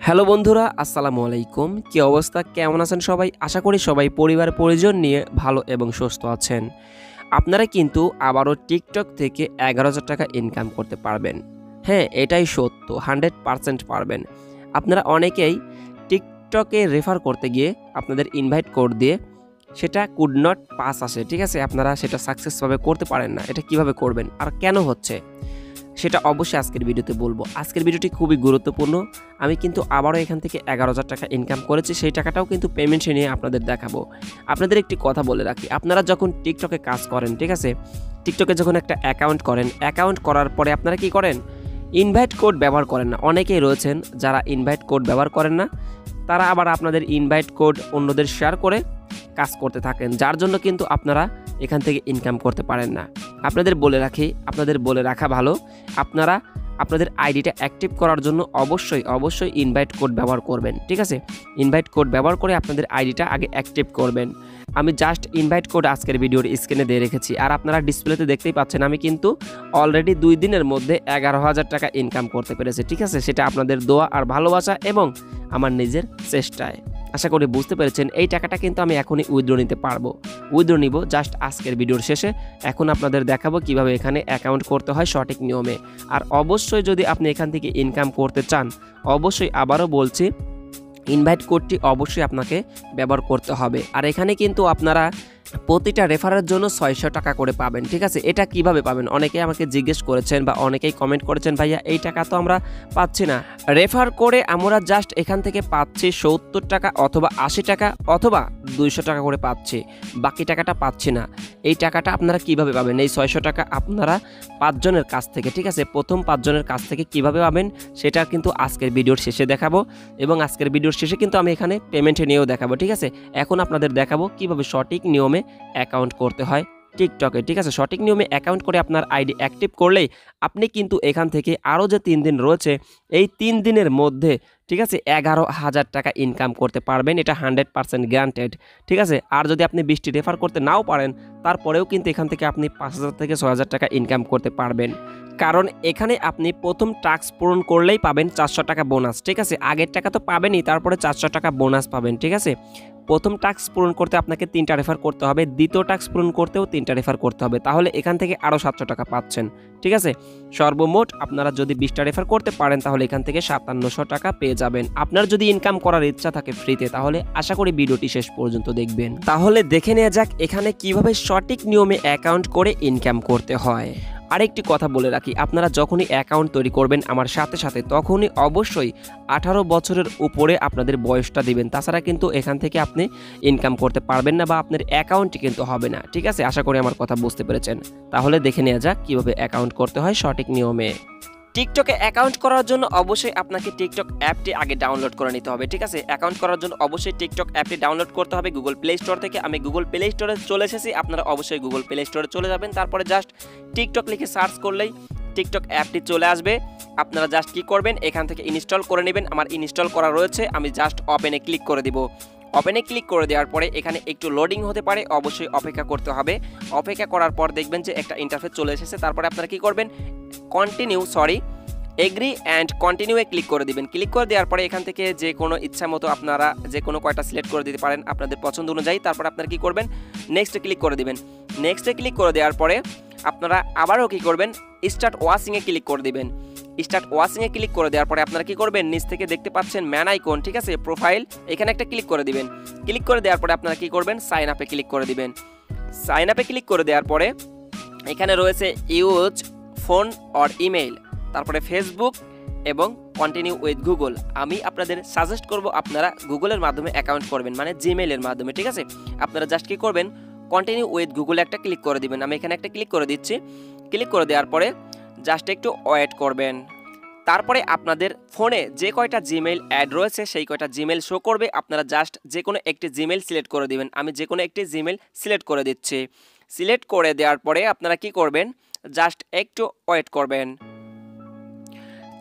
Hello বন্ধুরা, আসসালামু আলাইকুম। কি অবস্থা, কেমন আছেন সবাই? আশা করি সবাই পরিবার পরিজন নিয়ে ভালো এবং সুস্থ আছেন। আপনারা কিন্তু আবারও টিকটক থেকে ১১,০০০ টাকা ইনকাম করতে পারবেন। হ্যাঁ, এটাই সত্য, 100% পারবেন। আপনারা অনেকেই টিকটকে রেফার করতে গিয়ে আপনাদের ইনভাইট কোড দিয়ে সেটা কুড নট পাস আসে, ঠিক আছে? আপনারা সেটা সাকসেসভাবে করতে পারেন না। এটা কিভাবে করবেন আর কেন হচ্ছে? সেটা অবশ্যই আজকের ভিডিওতে বলবো। আজকের ভিডিওটি খুবই গুরুত্বপূর্ণ। আমি কিন্তু আবারও এখান থেকে ১১,০০০ টাকা ইনকাম করেছি। সেই টাকাটাও কিন্তু পেমেন্টে নিয়ে আপনাদের দেখাবো। আপনাদের একটি কথা বলে রাখি, আপনারা যখন টিকটকে কাজ করেন, ঠিক আছে? টিকটকে যখন একটা অ্যাকাউন্ট করেন, অ্যাকাউন্ট করার পরে আপনারা কি করেন? ইনভাইট কোড ব্যবহার করেন না। অনেকেই রয়েছেন যারা ইনভাইট কোড ব্যবহার করেন না। তারা আবার আপনাদের ইনভাইট কোড অন্যদের শেয়ার করে কাজ করতে থাকেন, যার জন্য কিন্তু আপনারা এখান থেকে ইনকাম করতে পারেন না। আপনাদের বলে রাখা ভালো, আপনারা আপনাদের আইডিটা অ্যাক্টিভ করার জন্য অবশ্যই ইনভাইট কোড ব্যবহার করবেন, ঠিক আছে? ইনভাইট কোড ব্যবহার করে আপনাদের আইডিটা আগে অ্যাক্টিভ করবেন। আমি জাস্ট ইনভাইট কোড আজকের ভিডিওর স্ক্রিনে দিয়ে রেখেছি, আর আপনারা ডিসপ্লেতে দেখতেই পাচ্ছেন আমি কিন্তু অলরেডি ২ দিনের মধ্যে ১১,০০০ টাকা ইনকাম করতে পেরেছি, ঠিক আছে? সেটা আপনাদের দোয়া আর ভালোবাসা এবং আমার নিজের চেষ্টায়। আশা করি বুঝতে পেরেছেন। এই টাকাটা কিন্তু আমি এখনই উইথড্র নিতে পারবো। উইথড্র নিব জাস্ট আজকের ভিডিওর শেষে। এখন আপনাদের দেখাবো কিভাবে এখানে অ্যাকাউন্ট করতে হয় সঠিক নিয়মে। আর অবশ্যই যদি আপনি এখান থেকে ইনকাম করতে চান, অবশ্যই আবারও বলছি, ইনভাইট কোডটি অবশ্যই আপনাকে ব্যবহার করতে হবে। আর এখানে কিন্তু আপনারা প্রতিটা রেফারের জন্য ৬০০ টাকা করে পাবেন, ঠিক আছে? এটা কিভাবে পাবেন? অনেকেই আমাকে জিজ্ঞেস করেছেন বা অনেকেই কমেন্ট করেছেন, ভাইয়া এই টাকা তো আমরা পাচ্ছি না। রেফার করে আমরা জাস্ট এখান থেকে পাচ্ছি ৭০ টাকা অথবা ৮০ টাকা অথবা ২০০ টাকা করে পাচ্ছি, বাকি টাকাটা পাচ্ছি না। এই টাকাটা আপনারা কিভাবে পাবেন? এই ৬০০ টাকা আপনারা ৫ জনের কাছ থেকে, ঠিক আছে? প্রথম ৫ জনের কাছ থেকে কিভাবে পাবেন সেটা কিন্তু আজকের ভিডিওর শেষে দেখাবো, এবং আজকের ভিডিওর শেষে কিন্তু আমি এখানে পেমেন্টে নিয়েও দেখাবো, ঠিক আছে? এখন আপনাদের দেখাবো কিভাবে সঠিক নিয়মে অ্যাকাউন্ট করতে হয় টিকটকে, ঠিক আছে? সঠিক নিয়মে অ্যাকাউন্ট করে আপনার আইডি অ্যাক্টিভ করলেই আপনি কিন্তু এখান থেকে আরও যে ৩ দিন রয়েছে, এই ৩ দিনের মধ্যে, ঠিক আছে, ১১,০০০ টাকা ইনকাম করতে পারবেন। এটা 100% গ্যারান্টেড, ঠিক আছে? আর যদি আপনি ২০টি রেফার করতে নাও পারেন, তারপরেও কিন্তু এখান থেকে আপনি ৫,০০০ থেকে ৬,০০০ টাকা ইনকাম করতে পারবেন। কারণ এখানে আপনি প্রথম টাস্ক পূরণ করলেই পাবেন ৪০০ টাকা বোনাস, ঠিক আছে? আগের টাকা তো পাবেনই, তারপরে ৪০০ টাকা বোনাস পাবেন, ঠিক আছে? প্রথম টাস্ক পূরণ করতে আপনাকে ৩টা রেফার করতে হবে, দ্বিতীয় টাস্ক পূরণ করতেও ৩টা রেফার করতে হবে, তাহলে এখান থেকে আরও ৭০০ টাকা পাচ্ছেন, ঠিক আছে? সর্বমোট আপনারা যদি ২০টা রেফার করতে পারেন তাহলে এখান থেকে ৫৭০০ টাকা পেয়ে যাবেন। আপনার যদি ইনকাম করার ইচ্ছা থাকে ফ্রিতে, তাহলে আশা করি ভিডিওটি শেষ পর্যন্ত দেখবেন। তাহলে দেখে নেওয়া যাক এখানে কিভাবে সঠিক নিয়মে অ্যাকাউন্ট করে ইনকাম করতে হয়। আরেকটি কথা বলে রাখি, আপনারা যখনই অ্যাকাউন্ট তৈরি করবেন আমার সাথে তখনই অবশ্যই ১৮ বছরের উপরে আপনাদের বয়সটা দিবেন, তাছাড়া কিন্তু এখান থেকে আপনি ইনকাম করতে পারবেন না বা আপনার অ্যাকাউন্টটি কিন্তু হবে না, ঠিক আছে? আশা করি আমার কথা বুঝতে পেরেছেন। তাহলে দেখে নেওয়া যাক কিভাবে অ্যাকাউন্ট করতে হয় সঠিক নিয়মে। টিকটকে অ্যাকাউন্ট করার জন্য অবশ্যই আপনাকে টিকটক অ্যাপটি আগে ডাউনলোড করে নিতে হবে, ঠিক আছে? অ্যাকাউন্ট করার জন্য অবশ্যই টিকটক অ্যাপটি ডাউনলোড করতে হবে গুগল প্লে স্টোর থেকে। আমি গুগল প্লে স্টোরে চলে এসেছি, আপনারা অবশ্যই গুগল প্লে স্টোরে চলে যাবেন। তারপরে জাস্ট টিকটক লিখে সার্চ করলেই টিকটক অ্যাপটি চলে আসবে। আপনারা জাস্ট কি করবেন, এখান থেকে ইনস্টল করে নেবেন। আমার ইনস্টল করা রয়েছে, আমি জাস্ট ওপেনে ক্লিক করে দিব। ওপেনে ক্লিক করে দেওয়ার পরে এখানে একটু লোডিং হতে পারে, অবশ্যই অপেক্ষা করতে হবে। অপেক্ষা করার পর দেখবেন যে একটা ইন্টারফেস চলে এসেছে। তারপরে আপনারা কি করবেন, এগ্রি অ্যান্ড কন্টিনিউয়ে ক্লিক করে দিবেন। ক্লিক করে দেওয়ার পরে এখান থেকে যে কোনো ইচ্ছা মতো আপনারা যে কোনো কয়টা সিলেক্ট করে দিতে পারেন আপনাদের পছন্দ অনুযায়ী। তারপর আপনারা কি করবেন, নেক্সটে ক্লিক করে দিবেন। নেক্সটে ক্লিক করে দেওয়ার পরে আপনারা আবারও কি করবেন, স্টার্ট ওয়াচিংয়ে ক্লিক করে দিবেন। স্টার্ট ওয়াচিংয়ে ক্লিক করে দেওয়ার পরে আপনারা কি করবেন, নিচ থেকে দেখতে পাচ্ছেন ম্যান আইকন, ঠিক আছে? প্রোফাইল, এখানে একটা ক্লিক করে দিবেন। ক্লিক করে দেওয়ার পরে আপনারা কি করবেন, সাইন আপে ক্লিক করে দিবেন। সাইন আপে ক্লিক করে দেওয়ার পরে এখানে রয়েছে ইউজ ফোন অর ইমেইল, তারপরে ফেসবুক এবং কন্টিনিউ উইথ গুগল। আমি আপনাদের সাজেস্ট করব আপনারা গুগলের মাধ্যমে অ্যাকাউন্ট করবেন, মানে জিমেইলের মাধ্যমে, ঠিক আছে? আপনারা জাস্ট কি করবেন, কন্টিনিউ উইথ গুগলে একটা ক্লিক করে দিবেন। আমি এখানে একটা ক্লিক করে দিচ্ছি। ক্লিক করে দেওয়ার পরে জাস্ট একটু ওয়েট করবেন। তারপরে আপনাদের ফোনে যে কয়টা জিমেইল অ্যাড রয়েছে সেই কয়টা জিমেইল শো করবে। আপনারা জাস্ট যে কোনো একটি জিমেইল সিলেক্ট করে দিবেন। আমি যে কোনো একটি জিমেইল সিলেক্ট করে দিচ্ছি। সিলেক্ট করে দেওয়ার পরে আপনারা কি করবেন, জাস্ট একটু ওয়েট করবেন।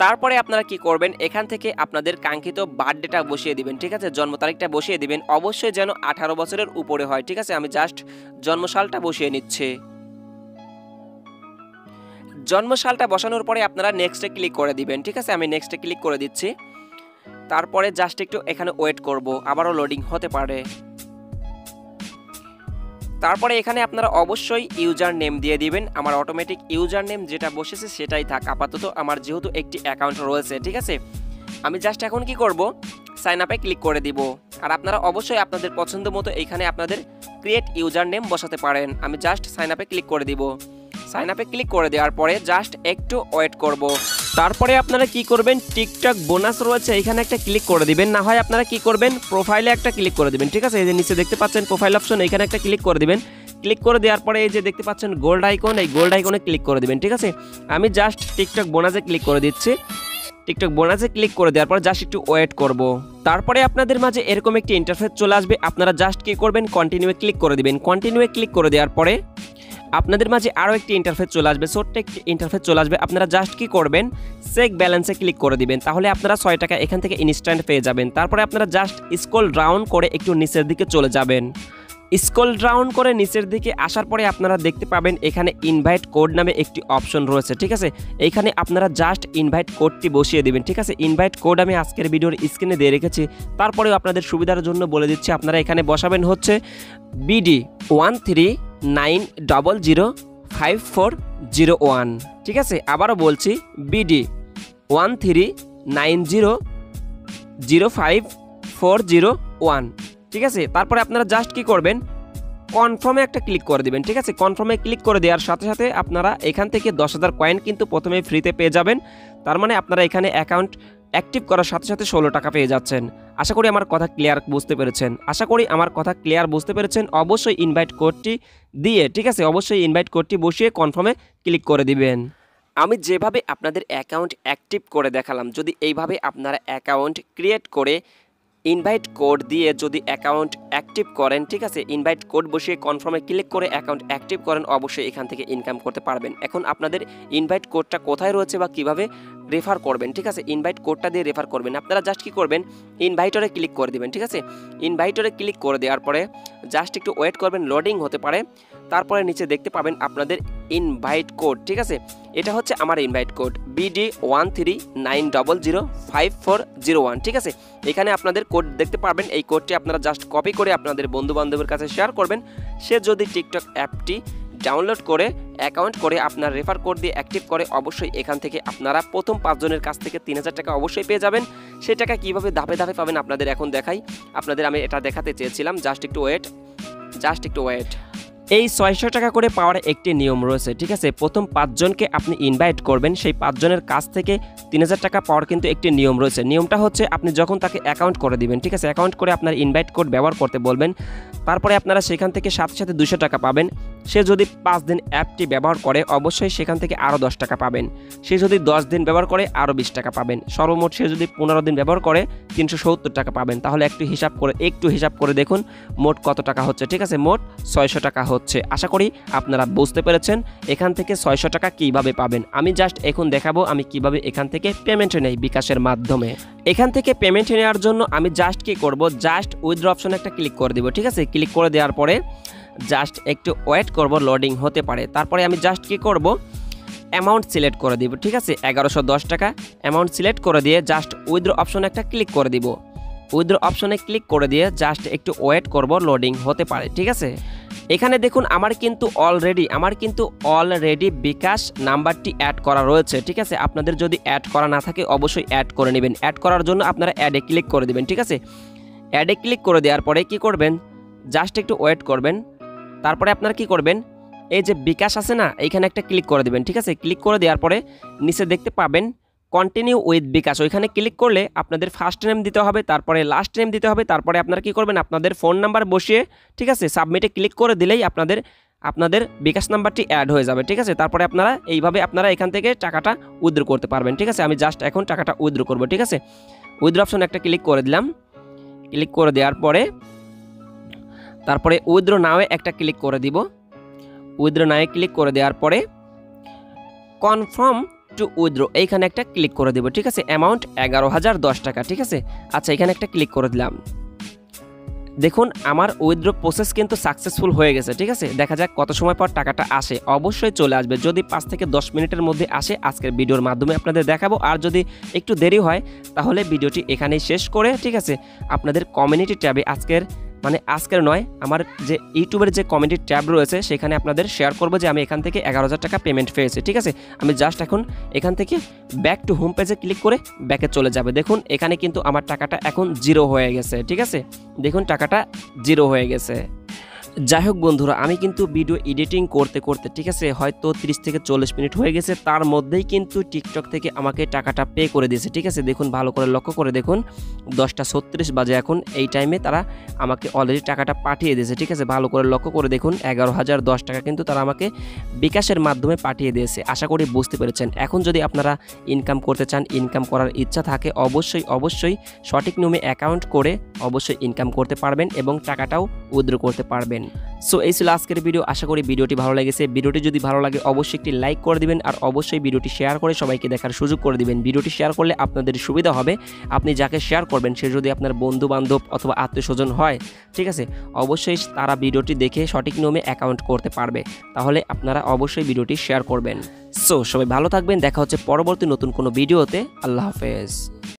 তারপরে আপনারা কি করবেন, এখান থেকে আপনাদের কাঙ্ক্ষিত বার্থডেটা বসিয়ে দিবেন, ঠিক আছে? জন্ম তারিখটা বসিয়ে দিবেন, অবশ্যই যেন 18 বছরের উপরে হয়, ঠিক আছে? আমি জাস্ট জন্মসালটা বসিয়ে নিচ্ছি। জন্মসালটা বসানোর পরে আপনারা নেক্সটে ক্লিক করে দিবেন, ঠিক আছে? আমি নেক্সটে ক্লিক করে দিচ্ছি। তারপরে জাস্ট একটু এখানে ওয়েট করব, আবারও লোডিং হতে পারে। তারপরে এখানে আপনারা অবশ্যই ইউজার নেম দিয়ে দিবেন। আমার অটোমেটিক ইউজার নেম যেটা বসেছে সেটাই থাক আপাতত, আমার যেহেতু একটি অ্যাকাউন্ট রয়েছে। ঠিক আছে, আমি জাস্ট এখন কি করব, সাইন আপে ক্লিক করে দিব। আর আপনারা অবশ্যই আপনাদের পছন্দ মতো এখানে আপনাদের ক্রিয়েট ইউজার নেম বসাতে পারেন। আমি জাস্ট সাইন আপে ক্লিক করে দিব। সাইন আপে ক্লিক করে দেওয়ার পরে জাস্ট একটু ওয়েট করব। তারপরে আপনারা কি করবেন, টিকটক বোনাস রয়েছে এখানে একটা ক্লিক করে দিবেন, না হয় আপনারা কি করবেন, প্রোফাইলে একটা ক্লিক করে দিবেন। ঠিক আছে, এই যে নিচে দেখতে পাচ্ছেন প্রোফাইল অপশন, এখানে একটা ক্লিক করে দিবেন। ক্লিক করে দেওয়ার পরে এই যে দেখতে পাচ্ছেন গোল্ড আইকন, এই গোল্ড আইকনে ক্লিক করে দিবেন। ঠিক আছে, আমি জাস্ট টিকটক বোনাসে ক্লিক করে দিচ্ছি। টিকটক বোনাসে ক্লিক করে দেওয়ার পর জাস্ট একটু ওয়েট করব। তারপরে আপনাদের মাঝে এরকম একটি ইন্টারফেস চলে আসবে, আপনারা জাস্ট কি করবেন, কন্টিনিউ ক্লিক করে দিবেন। কন্টিনিউ ক্লিক করে দেওয়ার পরে আপনাদের মাঝে আরও একটি ইন্টারফেস চলে আসবে, ছোট্ট একটি ইন্টারফেস চলে আসবে। আপনারা জাস্ট কি করবেন, চেক ব্যালেন্সে ক্লিক করে দিবেন, তাহলে আপনারা 6 টাকা এখান থেকে ইনস্ট্যান্ট পেয়ে যাবেন। তারপরে আপনারা জাস্ট স্ক্রল ডাউন করে একটু নিচের দিকে চলে যাবেন। স্ক্রল ডাউন করে নিচের দিকে আসার পরে আপনারা দেখতে পাবেন এখানে ইনভাইট কোড নামে একটি অপশন রয়েছে। ঠিক আছে, এইখানে আপনারা জাস্ট ইনভাইট কোডটি বসিয়ে দিবেন। ঠিক আছে, ইনভাইট কোড আমি আজকের ভিডিওর স্ক্রিনে দিয়ে রেখেছি, তারপরেও আপনাদের সুবিধার জন্য বলে দিচ্ছি। আপনারা এখানে বসাবেন হচ্ছে BD 1390054001। ঠিক আছে, আবারও বলছি BD 1390054001। ঠিক আছে, তারপরে আপনারা জাস্ট কি করবেন, কনফার্মে একটা ক্লিক করে দিবেন। ঠিক আছে, কনফার্মে ক্লিক করে দেওয়ার সাথে সাথে আপনারা এখান থেকে 10,000 কয়েন কিন্তু প্রথমে ফ্রিতে পেয়ে যাবেন। তার মানে আপনারা এখানে অ্যাকাউন্ট অ্যাক্টিভ করার সাথে সাথে 16 টাকা পেয়ে যাচ্ছেন। আশা করি আমার কথা ক্লিয়ার বুঝতে পেরেছেন। অবশ্যই ইনভাইট কোডটি দিয়ে, ঠিক আছে, অবশ্যই ইনভাইট কোডটি বসিয়ে কনফার্মে ক্লিক করে দিবেন। আমি যেভাবে আপনাদের অ্যাকাউন্ট অ্যাক্টিভ করে দেখালাম, যদি এইভাবে আপনারা অ্যাকাউন্ট ক্রিয়েট করে ইনভাইট কোড দিয়ে যদি অ্যাকাউন্ট অ্যাক্টিভ করেন, ঠিক আছে, ইনভাইট কোড বসিয়ে কনফার্মে ক্লিক করে অ্যাকাউন্ট অ্যাক্টিভ করেন, অবশ্যই এখান থেকে ইনকাম করতে পারবেন। এখন আপনাদের ইনভাইট কোডটা কোথায় রয়েছে বা কিভাবে রেফার করবেন, ঠিক আছে, ইনভাইট কোডটা দিয়ে রেফার করবেন। আপনারা জাস্ট কি করবেন, ইনভাইটরে ক্লিক করে দিবেন। ঠিক আছে, ইনভাইটরে ক্লিক করে দেওয়ার পরে জাস্ট একটু ওয়েট করবেন, লোডিং হতে পারে। তারপরে নিচে দেখতে পাবেন আপনাদের ইনভাইট কোড। ঠিক আছে, এটা হচ্ছে আমার ইনভাইট কোড BD 1390054001। ঠিক আছে, এখানে আপনাদের কোড দেখতে পারবেন। এই কোডটি আপনারা জাস্ট কপি করে আপনাদের বন্ধু বান্ধবের কাছে শেয়ার করবেন। সে যদি টিকটক অ্যাপটি ডাউনলোড করে অ্যাকাউন্ট করে আপনার রেফার কোড দিয়ে অ্যাক্টিভ করে, অবশ্যই এখান থেকে আপনারা প্রথম 5 জনের কাছ থেকে 3000 টাকা অবশ্যই পেয়ে যাবেন। সেই টাকা কীভাবে ধাপে ধাপে পাবেন আপনাদের এখন দেখাই। আমি এটা দেখাতে চেয়েছিলাম, জাস্ট একটু ওয়েট। এই 600 টাকা করে পাওয়ার একটি নিয়ম রয়েছে। ঠিক আছে, প্রথম 5 জনকে আপনি ইনভাইট করবেন, সেই 5 জনের কাছ থেকে 3000 টাকা পাওয়ার কিন্তু একটি নিয়ম রয়েছে। নিয়মটা হচ্ছে আপনি যখন তাকে অ্যাকাউন্ট করে দিবেন, ঠিক আছে, অ্যাকাউন্ট করে আপনার ইনভাইট কোড ব্যবহার করতে বলবেন, তারপরে আপনারা সেখান থেকে সাথে সাথে 200 টাকা পাবেন। সে যদি 5 দিন অ্যাপটি ব্যবহার করে, অবশ্যই সেখান থেকে আরও 10 টাকা পাবেন। সে যদি 10 দিন ব্যবহার করে, আরও 20 টাকা পাবেন। সর্বমোট সে যদি 15 দিন ব্যবহার করে, 370 টাকা পাবেন। তাহলে একটু হিসাব করে দেখুন মোট কত টাকা হচ্ছে। ঠিক আছে, মোট 600 টাকা হচ্ছে। আশা করি আপনারা বুঝতে পেরেছেন এখান থেকে 600 টাকা কিভাবে পাবেন। আমি জাস্ট এখন দেখাবো আমি কিভাবে এখান থেকে পেমেন্ট নেই বিকাশের মাধ্যমে। এখান থেকে পেমেন্ট নেওয়ার জন্য আমি জাস্ট কি করব, জাস্ট উইথড্র অপশনে একটা ক্লিক করে দিব। ঠিক আছে, ক্লিক করে দেওয়ার পরে জাস্ট একটু ওয়েট করব, লোডিং হতে পারে। তারপরে আমি জাস্ট কি করব, অ্যামাউন্ট সিলেক্ট করে দিব। ঠিক আছে, 1110 টাকা অ্যামাউন্ট সিলেক্ট করে দিয়ে জাস্ট উইথড্র অপশনে একটা ক্লিক করে দিব। উইথড্র অপশনে ক্লিক করে দিয়ে জাস্ট একটু ওয়েট করব, লোডিং হতে পারে। ঠিক আছে, এখানে দেখুন আমার কিন্তু অলরেডি বিকাশ নাম্বারটি অ্যাড করা রয়েছে। ঠিক আছে, আপনাদের যদি অ্যাড করা না থাকে অবশ্যই অ্যাড করে নেবেন। অ্যাড করার জন্য আপনারা অ্যাডে ক্লিক করে দেবেন। ঠিক আছে, অ্যাডে ক্লিক করে দেওয়ার পরে কি করবেন, জাস্ট একটু ওয়েট করবেন। তারপরে আপনারা কি করবেন, এই যে বিকাশ আছে না, এইখানে একটা ক্লিক করে দেবেন। ঠিক আছে, ক্লিক করে দেওয়ার পরে নিচে দেখতে পাবেন কন্টিনিউ উইথ বিকাশ, ওইখানে ক্লিক করলে আপনাদের ফার্স্ট নেম দিতে হবে, তারপরে লাস্ট নেম দিতে হবে, তারপরে আপনারা কি করবেন, আপনাদের ফোন নাম্বার বসিয়ে, ঠিক আছে, সাবমিটে ক্লিক করে দিলেই আপনাদের বিকাশ নাম্বারটি অ্যাড হয়ে যাবে। ঠিক আছে, তারপরে আপনারা এইভাবে আপনারা এখান থেকে টাকাটা উইথড্র করতে পারবেন। ঠিক আছে, আমি জাস্ট এখন টাকাটা উইথড্র করব। ঠিক আছে, উইথড্র অপশন একটা ক্লিক করে দিলাম। ক্লিক করে দেওয়ার পরে তারপরে উইথড্র নাওয়ে একটা ক্লিক করে দিব। উইথড্র নাওয়ে ক্লিক করে দেওয়ার পরে কনফার্ম টু উইথড্র এইখানে একটা ক্লিক করে দেব। ঠিক আছে, অ্যামাউন্ট 11,010 টাকা। ঠিক আছে, আচ্ছা, এখানে একটা ক্লিক করে দিলাম। দেখুন আমার উইথড্র প্রসেস কিন্তু সাকসেসফুল হয়ে গেছে, ঠিক আছে। দেখা যাক কত সময় পর টাকাটা আসে। অবশ্যই চলে আসবে, যদি 5 থেকে 10 মিনিটের মধ্যে আসে আজকের ভিডিওর মাধ্যমে আপনাদের দেখাবো। আর যদি একটু দেরি হয় তাহলে ভিডিওটি এখানেই শেষ করে, ঠিক আছে, আপনাদের কমিউনিটি ট্যাবে আজকের নয়, আমার যে ইউটিউবের যে কমিউনিটি ট্যাব রয়েছে সেখানে আপনাদের শেয়ার করবো যে আমি এখান থেকে 11,000 টাকা পেমেন্ট পেয়েছি, ঠিক আছে। আমি জাস্ট এখন এখান থেকে ব্যাক টু হোম পেজে ক্লিক করে ব্যাকে চলে যাবে। দেখুন এখানে কিন্তু আমার টাকাটা এখন 0 হয়ে গেছে, ঠিক আছে। দেখুন টাকাটা 0 হয়ে গেছে। যাই হোক বন্ধুরা, আমি কিন্তু ভিডিও এডিটিং করতে করতে, ঠিক আছে, হয়তো 30 থেকে 40 মিনিট হয়ে গেছে, তার মধ্যেই কিন্তু টিকটক থেকে আমাকে টাকাটা পে করে দিয়েছে, ঠিক আছে। দেখুন ভালো করে লক্ষ্য করে দেখুন, 10:36 বাজে এখন, এই টাইমে তারা আমাকে অলরেডি টাকাটা পাঠিয়ে দিয়েছে, ঠিক আছে। ভালো করে লক্ষ্য করে দেখুন 11,010 টাকা কিন্তু তারা আমাকে বিকাশের মাধ্যমে পাঠিয়ে দিয়েছে। আশা করি বুঝতে পেরেছেন। এখন যদি আপনারা ইনকাম করতে চান, ইনকাম করার ইচ্ছা থাকে, অবশ্যই সঠিক নিয়মে অ্যাকাউন্ট করে অবশ্যই ইনকাম করতে পারবেন এবং টাকাটাও উইথড্র করতে পারবেন। সো এই ছিল আজকের ভিডিও। আশা করি ভিডিওটি ভালো লেগেছে। ভিডিওটি যদি ভালো লাগে অবশ্যই একটি লাইক করে দিবেন, আর অবশ্যই ভিডিওটি শেয়ার করে সবাইকে দেখার সুযোগ করে দিবেন। ভিডিওটি শেয়ার করলে আপনাদের সুবিধা হবে, আপনি যাকে শেয়ার করবেন সে যদি আপনার বন্ধু বান্ধব অথবা আত্মীয়স্বজন হয়, ঠিক আছে, অবশ্যই তারা ভিডিওটি দেখে সঠিক নিয়মে অ্যাকাউন্ট করতে পারবে। তাহলে আপনারা অবশ্যই ভিডিওটি শেয়ার করবেন। সো সবাই ভালো থাকবেন, দেখা হচ্ছে পরবর্তী নতুন কোনো ভিডিওতে। আল্লাহ হাফেজ।